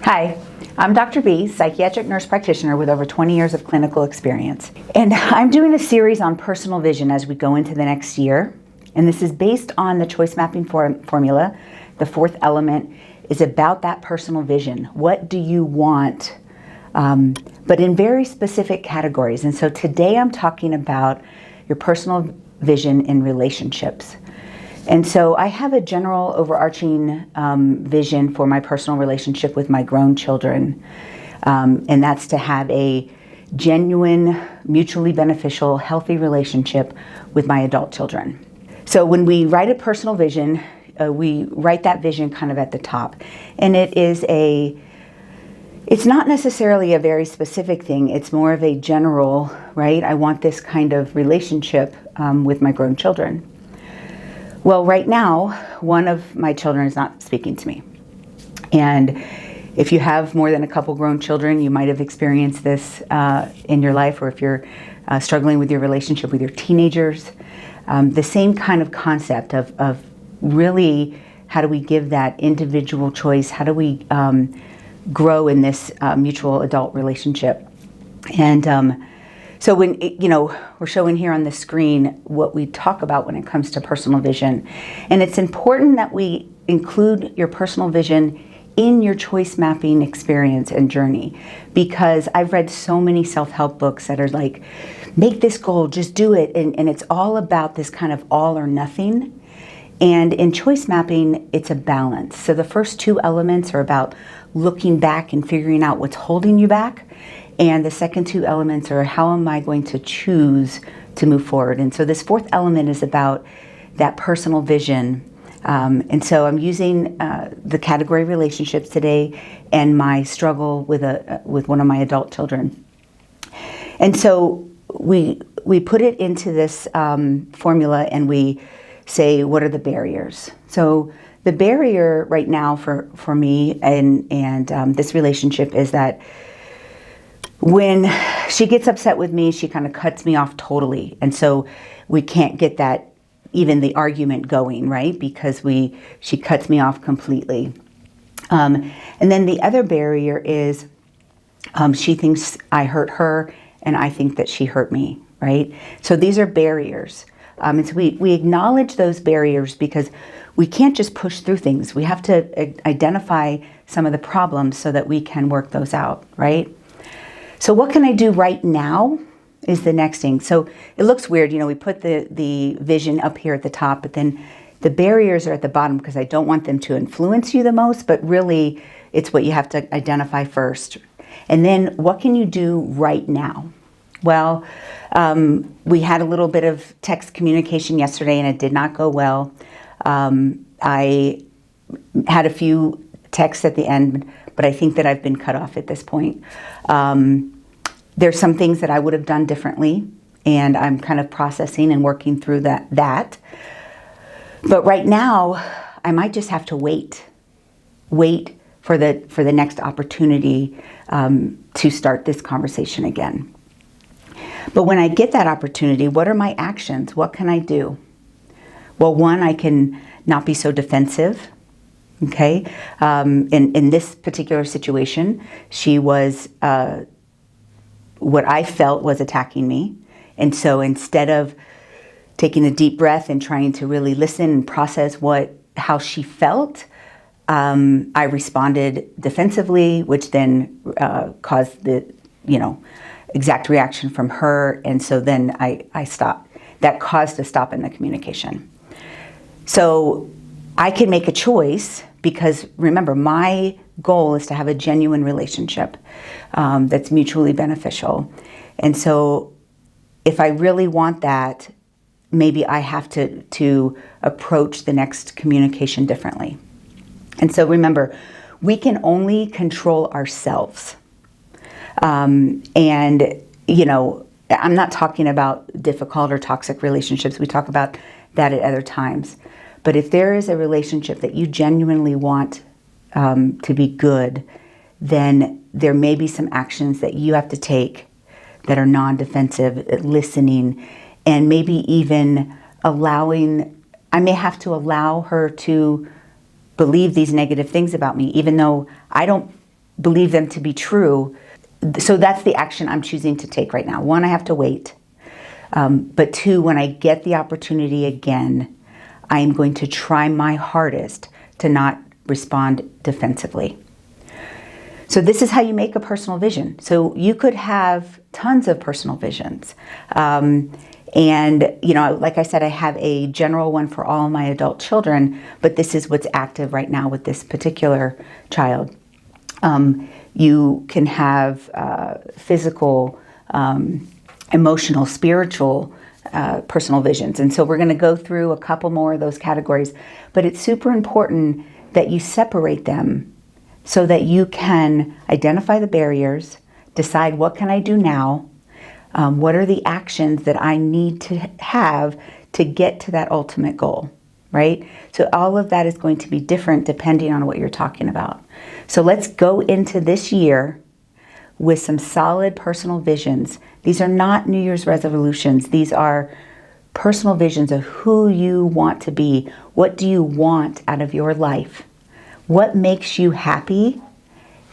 Hi, I'm Dr. B, psychiatric nurse practitioner with over 20 years of clinical experience. And I'm doing a series on personal vision as we go into the next year. And this is based on the choice mapping formula. The fourth element is about that personal vision. What do you want? But in very specific categories. And so today I'm talking about your personal vision in relationships. And so I have a general overarching vision for my personal relationship with my grown children. And that's to have a genuine, mutually beneficial, healthy relationship with my adult children. So when we write a personal vision, we write that vision kind of at the top. And it's not necessarily a very specific thing. It's more of a general, right? I want this kind of relationship with my grown children. Well, right now, one of my children is not speaking to me. And if you have more than a couple grown children, you might have experienced this in your life, or if you're struggling with your relationship with your teenagers, the same kind of concept of really how do we give that individual choice? How do we grow in this mutual adult relationship? And so when, we're showing here on the screen what we talk about when it comes to personal vision. And it's important that we include your personal vision in your choice mapping experience and journey, because I've read so many self-help books that are like, make this goal, just do it. And it's all about this kind of all or nothing. And in choice mapping, it's a balance. So the first two elements are about looking back and figuring out what's holding you back. And the second two elements are, how am I going to choose to move forward? And so this fourth element is about that personal vision. And so I'm using the category relationships today and my struggle with one of my adult children. And so we put it into this formula and we say, what are the barriers? So the barrier right now for me and this relationship is that when she gets upset with me, she kind of cuts me off totally. And so we can't get that, even the argument going, right? Because she cuts me off completely. And then the other barrier is she thinks I hurt her and I think that she hurt me, right? So these are barriers. And so we acknowledge those barriers because we can't just push through things. We have to identify some of the problems so that we can work those out, right? So what can I do right now is the next thing. So it looks weird, we put the vision up here at the top, but then the barriers are at the bottom because I don't want them to influence you the most, but really it's what you have to identify first. And then what can you do right now? Well, we had a little bit of text communication yesterday and it did not go well. I had a few texts at the end, but I think that I've been cut off at this point. There's some things that I would have done differently, and I'm kind of processing and working through that. But right now, I might just have to wait for the next opportunity to start this conversation again. But when I get that opportunity, what are my actions? What can I do? Well, one, I can not be so defensive. Okay, in this particular situation, she was what I felt was attacking me. And so instead of taking a deep breath and trying to really listen and process how she felt, I responded defensively, which then caused the exact reaction from her. And so then I stopped. That caused a stop in the communication. So I can make a choice because, remember, my goal is to have a genuine relationship that's mutually beneficial. And so if I really want that, maybe I have to approach the next communication differently. And so remember, we can only control ourselves. And, I'm not talking about difficult or toxic relationships. We talk about that at other times. But if there is a relationship that you genuinely want to be good, then there may be some actions that you have to take that are non-defensive, listening, and maybe even I may have to allow her to believe these negative things about me, even though I don't believe them to be true. So that's the action I'm choosing to take right now. One, I have to wait. But two, when I get the opportunity again, I am going to try my hardest to not respond defensively. So this is how you make a personal vision. So you could have tons of personal visions. And, you know, like I said, I have a general one for all my adult children, but this is what's active right now with this particular child. You can have physical, emotional, spiritual, personal visions. And so we're going to go through a couple more of those categories, but it's super important that you separate them so that you can identify the barriers, decide what can I do now, what are the actions that I need to have to get to that ultimate goal, right? So all of that is going to be different depending on what you're talking about. So let's go into this year with some solid personal visions. These are not New Year's resolutions. These are personal visions of who you want to be. What do you want out of your life? What makes you happy?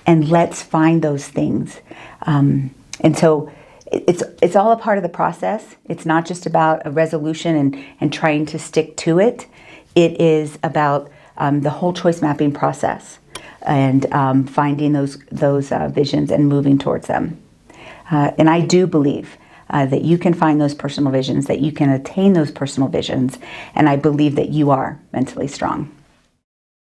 And let's find those things. And so it's all a part of the process. It's not just about a resolution and trying to stick to it. It is about the whole choice mapping process and finding those visions and moving towards them. And I do believe that you can find those personal visions, that you can attain those personal visions, and I believe that you are mentally strong.